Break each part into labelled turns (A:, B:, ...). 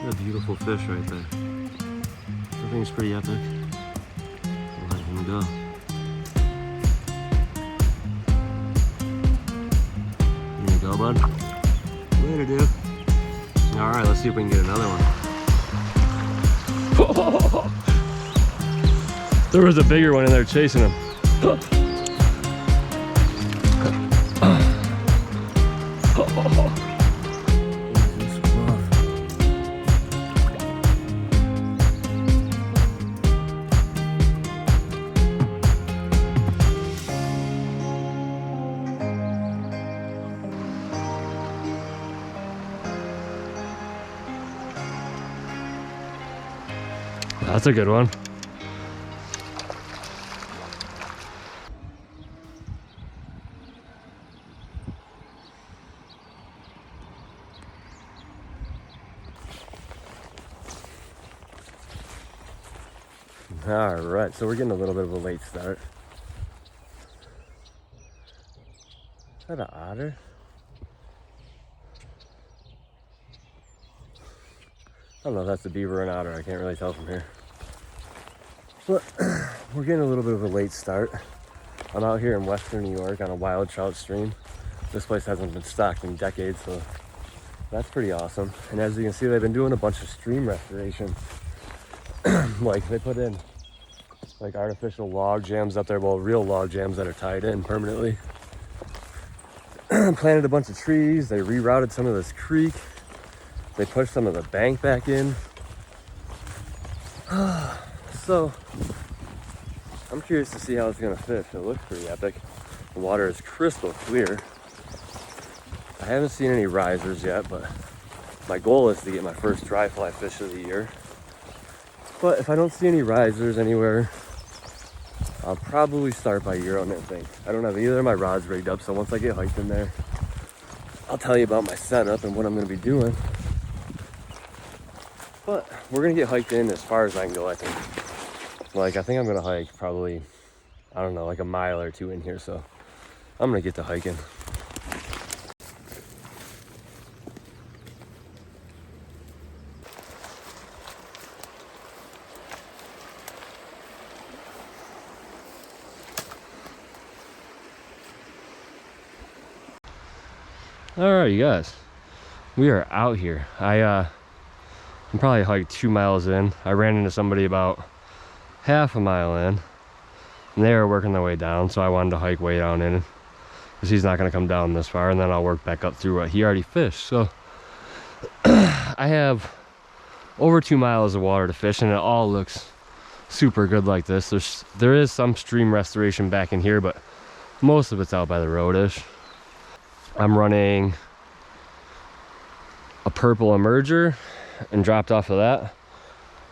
A: What a beautiful fish right there. I think it's pretty epic. We'll let him go. You gonna go, bud? Later, dude. All right, let's see if we can get another one. There was a bigger one in there chasing him. That's a good one. All right, so we're getting a little bit of a late start. Is that an otter? I don't know if that's a beaver or an otter. I can't really tell from here. But we're getting a little bit of a late start. I'm out here in western New York on a wild trout stream. This place hasn't been stocked in decades, so that's pretty awesome. And as you can see, they've been doing a bunch of stream restoration. Like they put in like artificial log jams up there, well, real log jams that are tied in permanently. Planted a bunch of trees. They rerouted some of this creek. They pushed some of the bank back in. So I'm curious to see how it's gonna fish. It looks pretty epic. The water is crystal clear. I haven't seen any risers yet, but my goal is to get my first dry fly fish of the year. But if I don't see any risers anywhere, I'll probably start by Euro nymphing. I don't have either of my rods rigged up, so once I get hiked in there, I'll tell you about my setup and what I'm gonna be doing. But we're gonna get hiked in as far as I can go, I think. Like, I think I'm gonna hike probably, I don't know, like a mile or two in here, so I'm gonna get to hiking. All right, you guys, we are out here. I'm probably like 2 miles in. I ran into somebody about half a mile in, and they were working their way down, so I wanted to hike way down in because he's not going to come down this far, and then I'll work back up through what he already fished. So I have over 2 miles of water to fish, and it all looks super good like this. There is some stream restoration back in here, but most of it's out by the road-ish. I'm running a purple emerger, and dropped off of that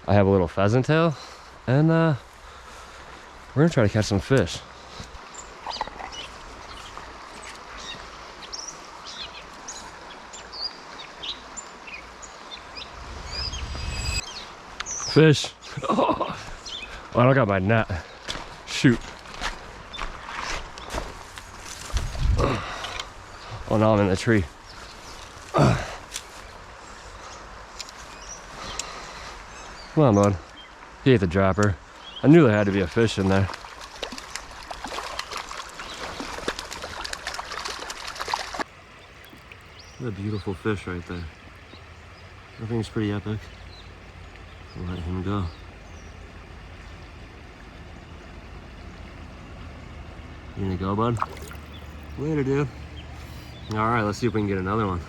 A: I have a little pheasant tail, and we're gonna try to catch some fish. Fish. Oh, I don't got my net. Shoot. Oh, now I'm in the tree. Come on, bud. He ate the dropper. I knew there had to be a fish in there. What a beautiful fish right there. I think it's pretty epic. We'll let him go. You gonna go, bud? Later, dude. All right, let's see if we can get another one.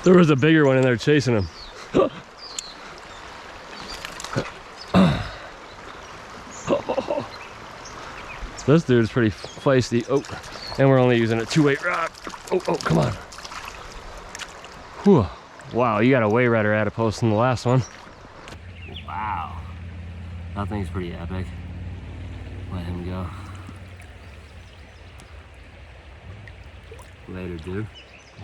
A: There was a bigger one in there chasing him. This dude's pretty feisty. Oh, and we're only using a 2-weight rod. Oh, come on. Whew. Wow, you got a way redder adipose than the last one. Wow, that thing's pretty epic. Let him go. Later, dude.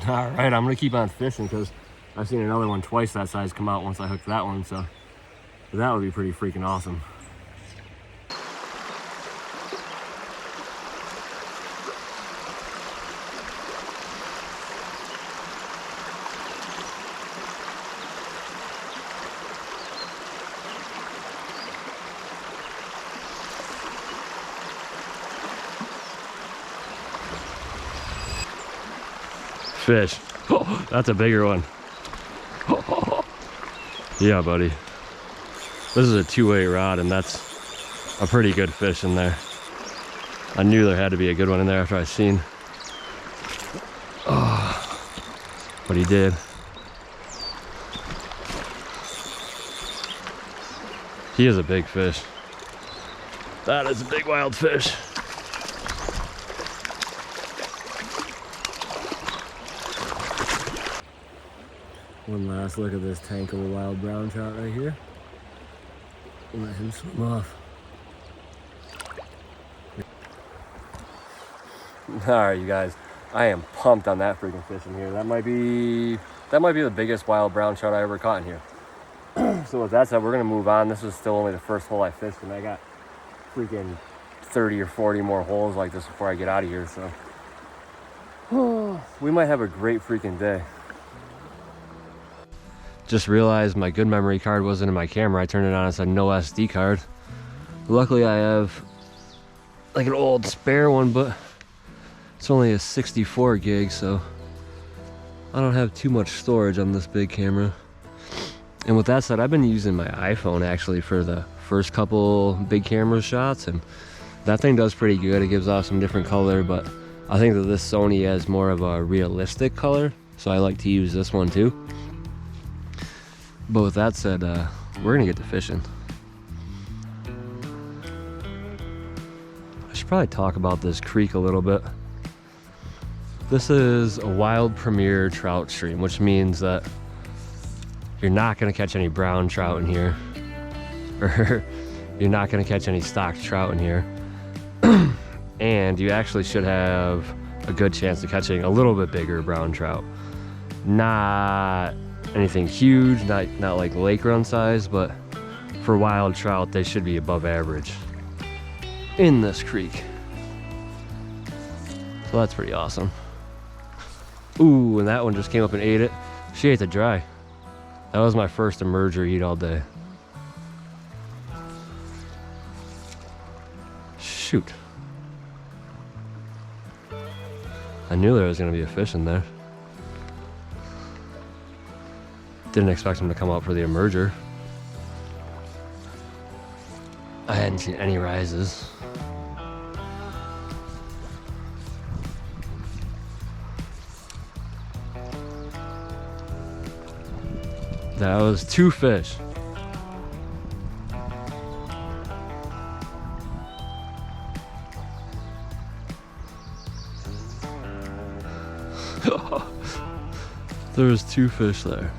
A: All right, I'm gonna keep on fishing because I've seen another one twice that size come out once I hooked that one, so that would be pretty freaking awesome. Fish. Oh, that's a bigger one. Yeah, buddy. This is a 2-weight rod, and that's a pretty good fish in there. I knew there had to be a good one in there after I seen. Oh, but he did. He is a big fish. That is a big wild fish. One last look at this tank of a wild brown trout right here. Let him swim off. Alright, you guys. I am pumped on that freaking fish in here. That might be the biggest wild brown trout I ever caught in here. So with that said, we're gonna move on. This is still only the first hole I fished, and I got freaking 30 or 40 more holes like this before I get out of here, so we might have a great freaking day. Just realized my good memory card wasn't in my camera. I turned it on, it said no SD card. Luckily I have like an old spare one, but it's only a 64 gig, so I don't have too much storage on this big camera. And with that said, I've been using my iPhone actually for the first couple big camera shots, and that thing does pretty good. It gives off some different color, but I think that this Sony has more of a realistic color, so I like to use this one too. But with that said, we're gonna get to fishing. I should probably talk about this creek a little bit. This is a wild premier trout stream, which means that you're not gonna catch any brown trout in here, or you're not gonna catch any stocked trout in here. And you actually should have a good chance of catching a little bit bigger brown trout. Not anything huge, not like lake run size, but for wild trout, they should be above average in this creek. So that's pretty awesome. Ooh, and that one just came up and ate it. She ate the dry. That was my first emerger eat all day. Shoot. I knew there was gonna be a fish in there. Didn't expect him to come out for the emerger. I hadn't seen any rises. That was 2 fish. There was 2 fish there.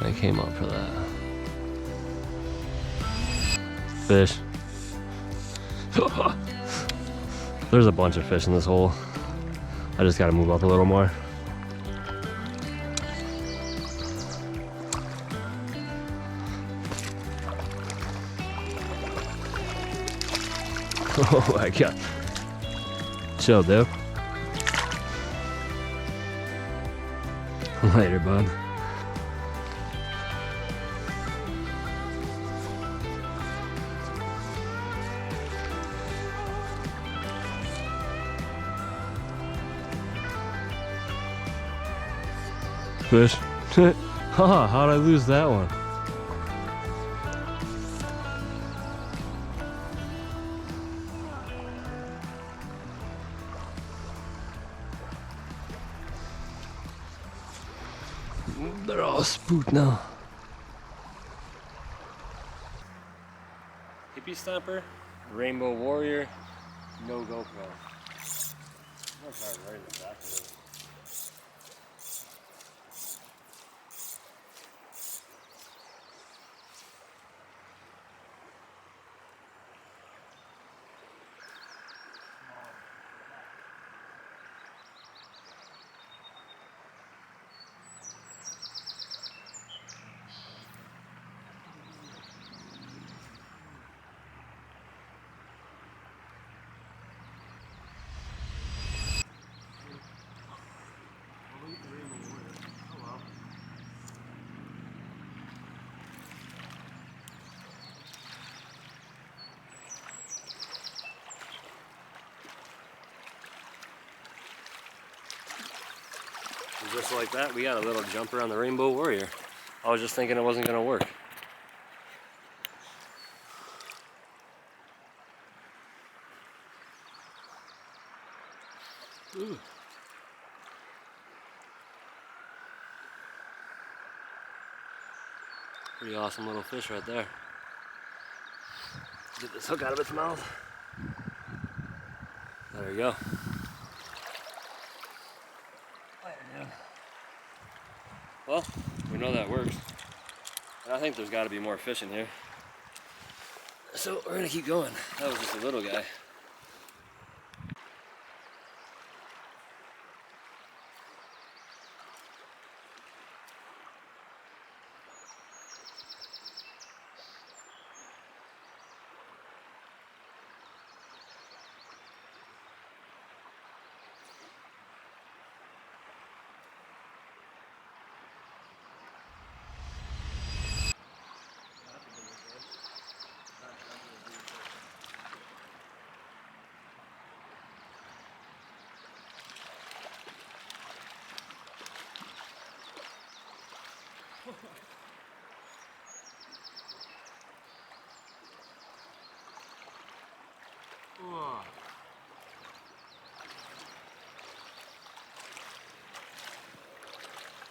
A: I came up for that. Fish. There's a bunch of fish in this hole. I just gotta move up a little more. Oh my god. Chill, dude. Later, bud. Fish. Haha, how'd I lose that one? They're all spooked now. Hippie Stomper, Rainbow Warrior, no GoPro. I'm gonna try right in the back of it. Just like that, we got a little jumper on the Rainbow Warrior. I was just thinking it wasn't gonna work. Ooh. Pretty awesome little fish right there. Get this hook out of its mouth. There we go. Well, we know that works. And I think there's got to be more fish in here. So we're gonna keep going. That was just a little guy.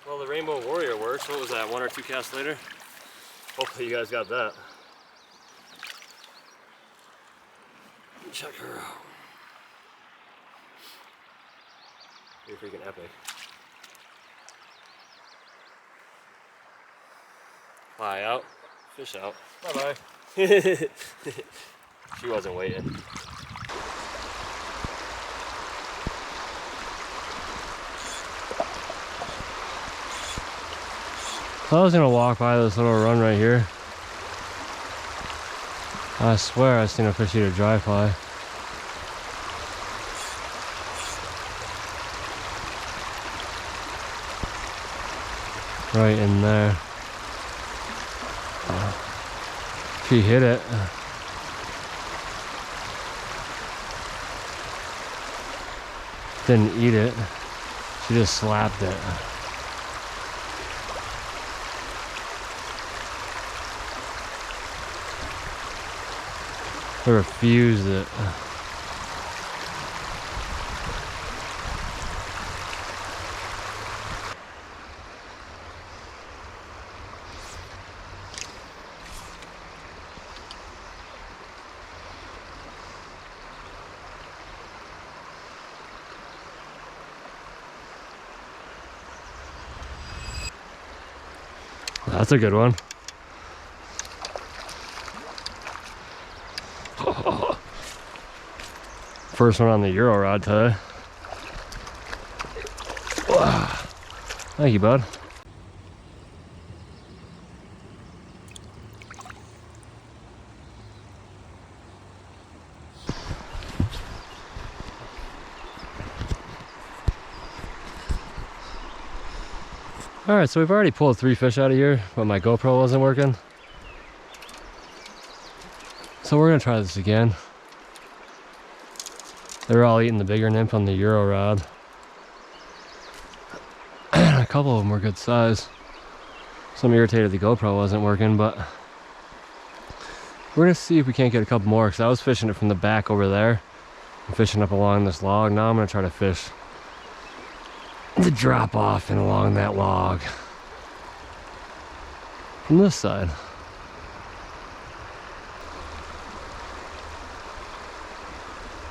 A: Well, the Rainbow Warrior works. What was that, 1 or 2 casts later? Hopefully you guys got that. Check her out. Pretty freaking epic. Fly out, fish out. Bye-bye. She wasn't waiting. I was gonna walk by this little run right here. I swear I seen a fish eat a dry fly. Right in there. She hit it. Didn't eat it. She just slapped it. I refused it. That's a good one. First one on the Euro rod today. Thank you, bud. All right, so we've already pulled 3 fish out of here, but my GoPro wasn't working. So we're gonna try this again. They were all eating the bigger nymph on the Euro rod. A couple of them were good size. So I'm irritated the GoPro wasn't working, but we're gonna see if we can't get a couple more, because I was fishing it from the back over there. I'm fishing up along this log. Now I'm gonna try to fish the drop off and along that log from this side.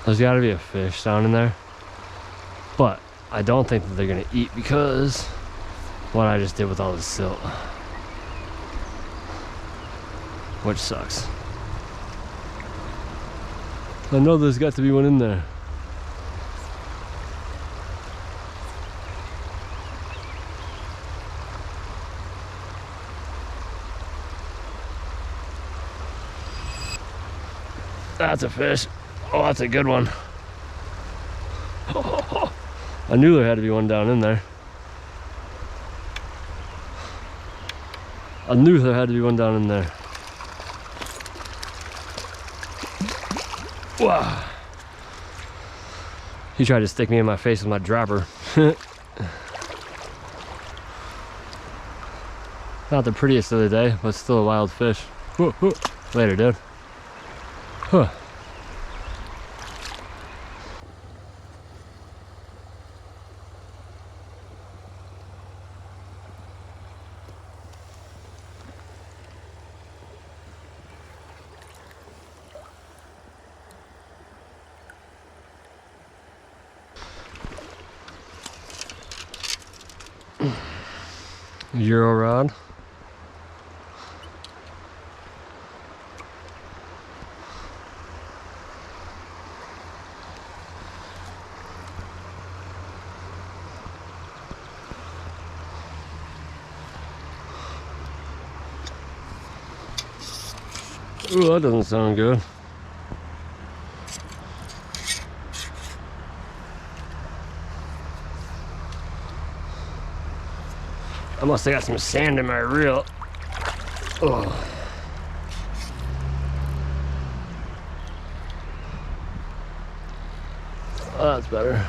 A: There's got to be a fish down in there, but I don't think that they're gonna eat because what I just did with all the silt, which sucks. I know there's got to be one in there. That's a fish. Oh, that's a good one. I knew there had to be one down in there. I knew there had to be one down in there. Wow. He tried to stick me in my face with my dropper. Not the prettiest of the day, but still a wild fish. Whoa, whoa. Later, dude. Huh. Euro rod. Ooh, that doesn't sound good. I must have got some sand in my reel. Oh. Oh, that's better.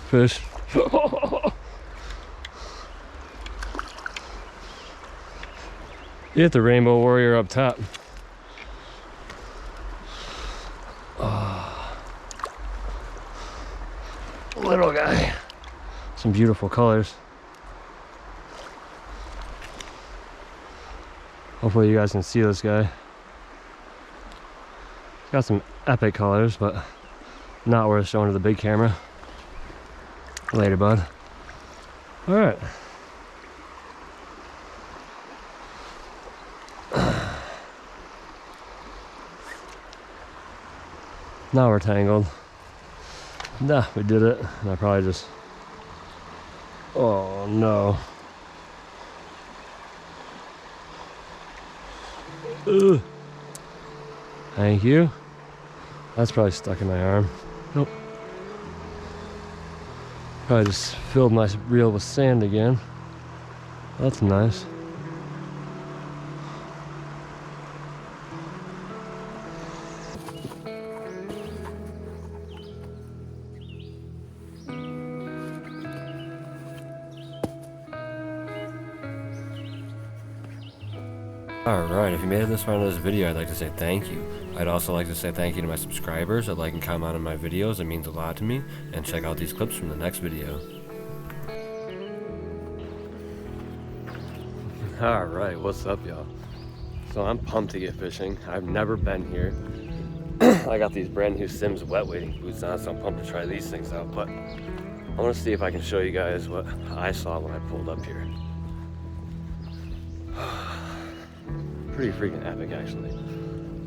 A: Fish. You hit the rainbow warrior up top. Oh. Little guy. Some beautiful colors. Hopefully you guys can see this guy. He's got some epic colors, but not worth showing to the big camera. Later, bud. All right. Now we're tangled. Nah, we did it. And I probably just... Oh, no. Ugh. Thank you. That's probably stuck in my arm. Nope. Probably just filled my reel with sand again. That's nice. Alright, if you made it this far into this video, I'd like to say thank you. I'd also like to say thank you to my subscribers that like and comment on my videos. It means a lot to me. And check out these clips from the next video. Alright, what's up, y'all? So I'm pumped to get fishing. I've never been here. I got these brand new Sims wet wading boots on, so I'm pumped to try these things out. But I want to see if I can show you guys what I saw when I pulled up here. Pretty freaking epic, actually.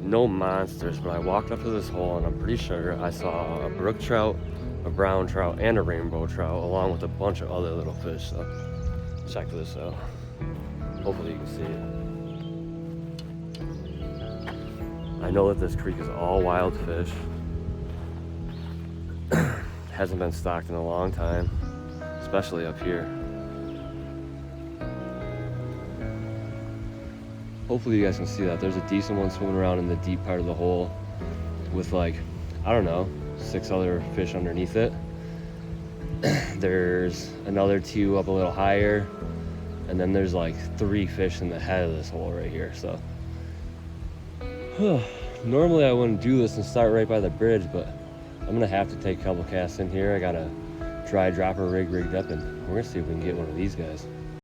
A: No monsters, but I walked up to this hole and I'm pretty sure I saw a brook trout, a brown trout, and a rainbow trout, along with a bunch of other little fish. So check this out. Hopefully you can see it. I know that this creek is all wild fish. Hasn't been stocked in a long time, especially up here. Hopefully you guys can see that. There's a decent one swimming around in the deep part of the hole with, like, I don't know, 6 other fish underneath it. There's another 2 up a little higher, and then there's like 3 fish in the head of this hole right here. So normally I wouldn't do this and start right by the bridge, but I'm gonna have to take a couple casts in here. I got a dry dropper rig rigged up, and we're gonna see if we can get one of these guys.